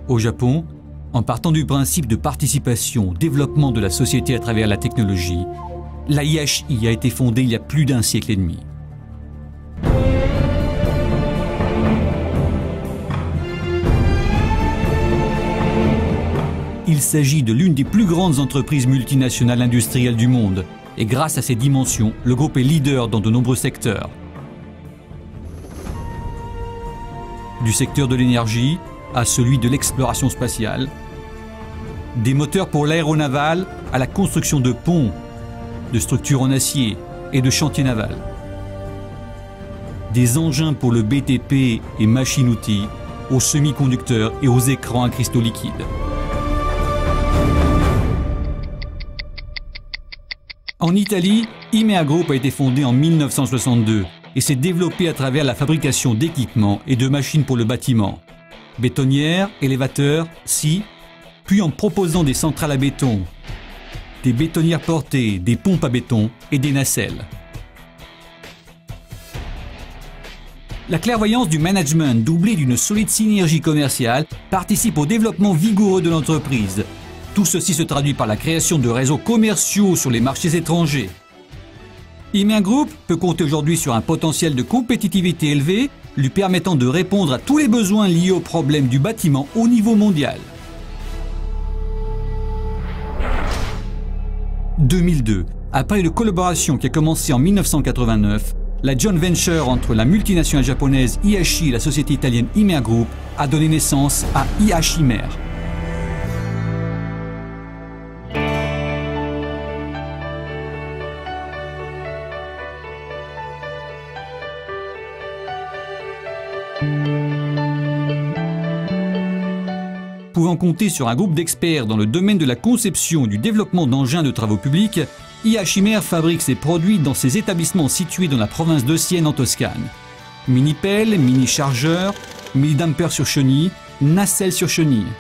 Au Japon, en partant du principe de participation au développement de la société à travers la technologie, la IHI a été fondée il y a plus d'un siècle et demi. Il s'agit de l'une des plus grandes entreprises multinationales industrielles du monde et grâce à ses dimensions, le groupe est leader dans de nombreux secteurs. Du secteur de l'énergie à celui de l'exploration spatiale, des moteurs pour l'aéronaval à la construction de ponts, de structures en acier et de chantiers navals. Des engins pour le BTP et machines-outils, aux semi-conducteurs et aux écrans à cristaux liquides. En Italie, Imea Group a été fondé en 1962 et s'est développé à travers la fabrication d'équipements et de machines pour le bâtiment. Bétonnières, élévateurs, scies, puis en proposant des centrales à béton, des bétonnières portées, des pompes à béton et des nacelles. La clairvoyance du management, doublée d'une solide synergie commerciale, participe au développement vigoureux de l'entreprise. Tout ceci se traduit par la création de réseaux commerciaux sur les marchés étrangers. Imea Group peut compter aujourd'hui sur un potentiel de compétitivité élevé, lui permettant de répondre à tous les besoins liés aux problèmes du bâtiment au niveau mondial. 2002, après une collaboration qui a commencé en 1989, la joint venture entre la multinationale japonaise IHI et la société italienne Imea Group a donné naissance à IHImer. Pouvant compter sur un groupe d'experts dans le domaine de la conception et du développement d'engins de travaux publics, IHImer fabrique ses produits dans ses établissements situés dans la province de Sienne en Toscane. Mini-pelles, mini-chargeurs, mini-dampers sur chenilles, nacelles sur chenilles.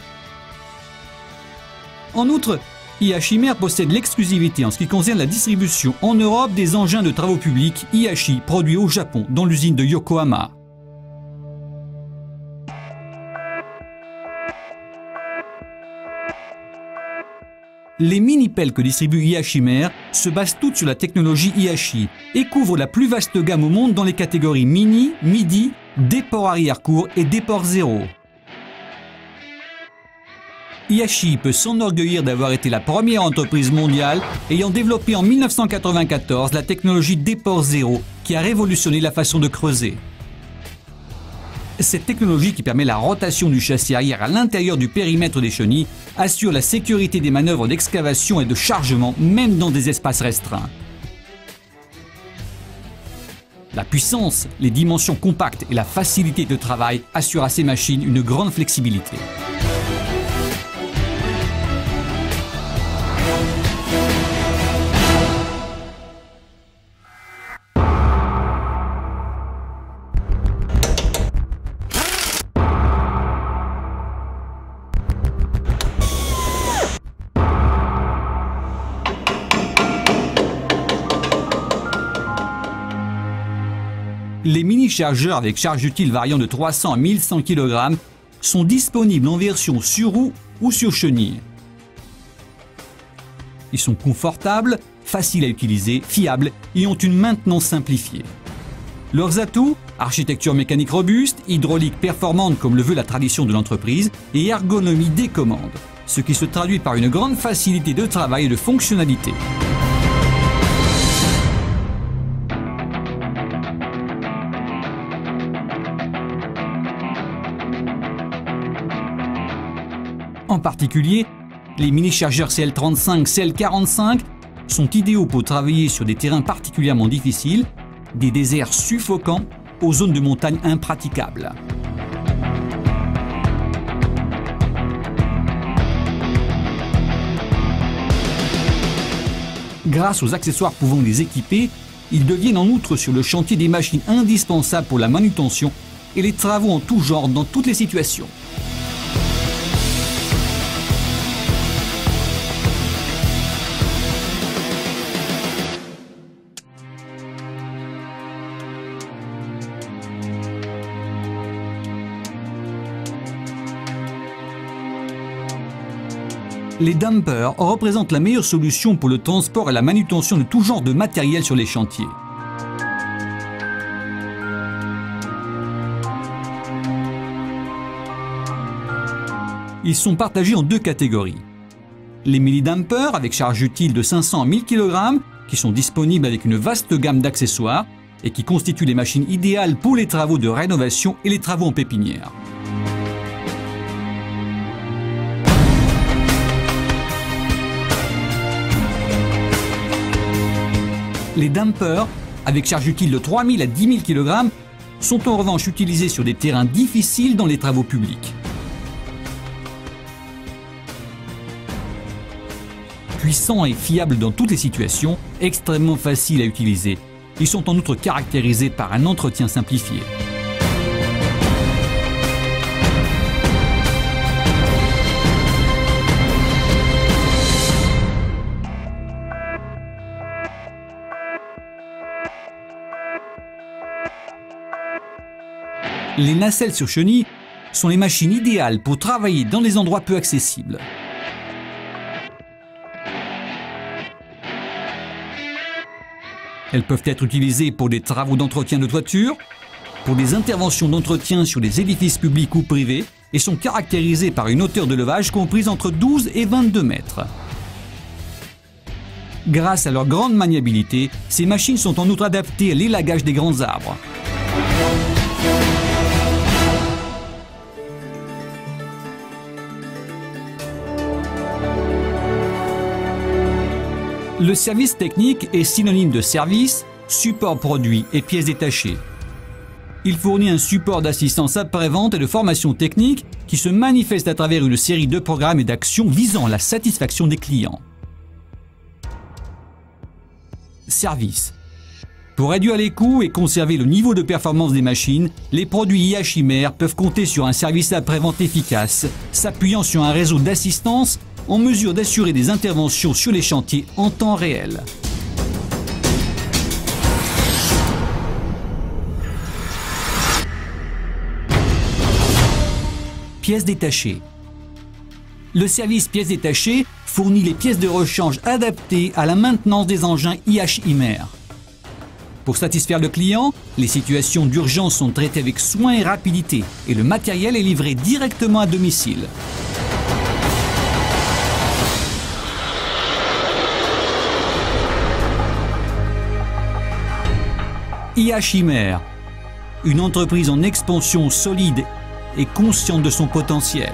En outre, IHImer possède l'exclusivité en ce qui concerne la distribution en Europe des engins de travaux publics IHI produits au Japon dans l'usine de Yokohama. Les mini-pelles que distribue IHImer se basent toutes sur la technologie IHI et couvrent la plus vaste gamme au monde dans les catégories mini, midi, déport arrière court et déport zéro. IHI peut s'enorgueillir d'avoir été la première entreprise mondiale ayant développé en 1994 la technologie déport zéro qui a révolutionné la façon de creuser. Cette technologie qui permet la rotation du châssis arrière à l'intérieur du périmètre des chenilles assure la sécurité des manœuvres d'excavation et de chargement même dans des espaces restreints. La puissance, les dimensions compactes et la facilité de travail assurent à ces machines une grande flexibilité. Les mini-chargeurs avec charge utile variant de 300 à 1100 kg sont disponibles en version sur roue ou sur chenille. Ils sont confortables, faciles à utiliser, fiables et ont une maintenance simplifiée. Leurs atouts, architecture mécanique robuste, hydraulique performante comme le veut la tradition de l'entreprise et ergonomie des commandes, ce qui se traduit par une grande facilité de travail et de fonctionnalité. En particulier, les mini-chargeurs CL35, CL45 sont idéaux pour travailler sur des terrains particulièrement difficiles, des déserts suffocants aux zones de montagne impraticables. Grâce aux accessoires pouvant les équiper, ils deviennent en outre sur le chantier des machines indispensables pour la manutention et les travaux en tout genre dans toutes les situations. Les dumpers représentent la meilleure solution pour le transport et la manutention de tout genre de matériel sur les chantiers. Ils sont partagés en deux catégories. Les mini-dumpers avec charge utile de 500 à 1000 kg qui sont disponibles avec une vaste gamme d'accessoires et qui constituent les machines idéales pour les travaux de rénovation et les travaux en pépinière. Les dumpers, avec charge utile de 3000 à 10 000 kg, sont en revanche utilisés sur des terrains difficiles dans les travaux publics. Puissants et fiables dans toutes les situations, extrêmement faciles à utiliser. Ils sont en outre caractérisés par un entretien simplifié. Les nacelles sur chenilles sont les machines idéales pour travailler dans des endroits peu accessibles. Elles peuvent être utilisées pour des travaux d'entretien de toiture, pour des interventions d'entretien sur des édifices publics ou privés et sont caractérisées par une hauteur de levage comprise entre 12 et 22 mètres. Grâce à leur grande maniabilité, ces machines sont en outre adaptées à l'élagage des grands arbres. Le service technique est synonyme de service, support produit et pièces détachées. Il fournit un support d'assistance après-vente et de formation technique qui se manifeste à travers une série de programmes et d'actions visant la satisfaction des clients. Service. Pour réduire les coûts et conserver le niveau de performance des machines, les produits IH-Imer peuvent compter sur un service après-vente efficace, s'appuyant sur un réseau d'assistance en mesure d'assurer des interventions sur les chantiers en temps réel. Pièces détachées. Le service pièces détachées fournit les pièces de rechange adaptées à la maintenance des engins IH-Imer. Pour satisfaire le client, les situations d'urgence sont traitées avec soin et rapidité et le matériel est livré directement à domicile. IH-Imer, une entreprise en expansion solide et consciente de son potentiel.